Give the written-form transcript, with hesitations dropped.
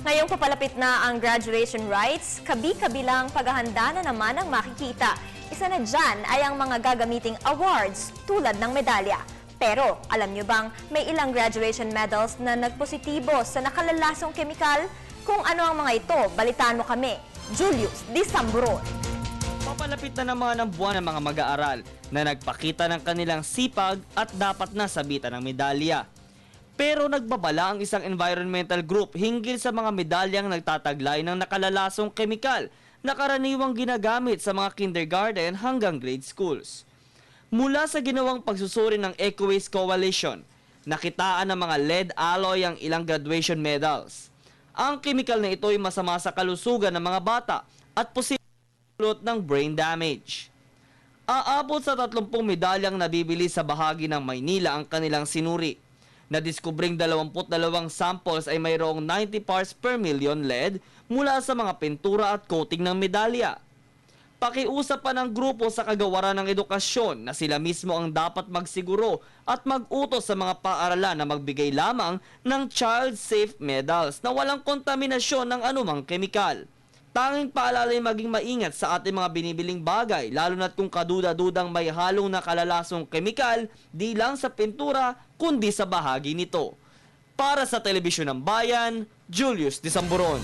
Ngayong papalapit na ang graduation rites, kabi-kabilang paghahanda na naman ang makikita. Isa na dyan ay ang mga gagamiting awards tulad ng medalya. Pero alam nyo bang may ilang graduation medals na nagpositibo sa nakalalasong kemikal? Kung ano ang mga ito, balitaan mo kami. Julius Disamburon. Papalapit na naman ang buwan ng mga mag-aaral na nagpakita ng kanilang sipag at dapat na sabitan ng medalya. Pero nagbabala ang isang environmental group hinggil sa mga medalyang nagtataglay ng nakalalasong kemikal na karaniwang ginagamit sa mga kindergarten hanggang grade schools. Mula sa ginawang pagsusuri ng Eco-Waste Coalition, nakitaan ng mga lead alloy ang ilang graduation medals. Ang kemikal na ito ay masama sa kalusugan ng mga bata at posibleng dulot ng brain damage. Aabot sa 30 medalyang nabibili sa bahagi ng Maynila ang kanilang sinuri. Nadiskubring 22 samples ay mayroong 90 parts per million lead mula sa mga pintura at coating ng medalya. Pakiusap pa ng grupo sa kagawaran ng edukasyon na sila mismo ang dapat magsiguro at mag-utos sa mga paaralan na magbigay lamang ng child-safe medals na walang kontaminasyon ng anumang kemikal. Tanging paalala ay maging maingat sa ating mga binibiling bagay, lalo na't kung kaduda-dudang may halong nakalalasong kemikal, di lang sa pintura, kundi sa bahagi nito. Para sa Telebisyon ng Bayan, Julius Disamburon.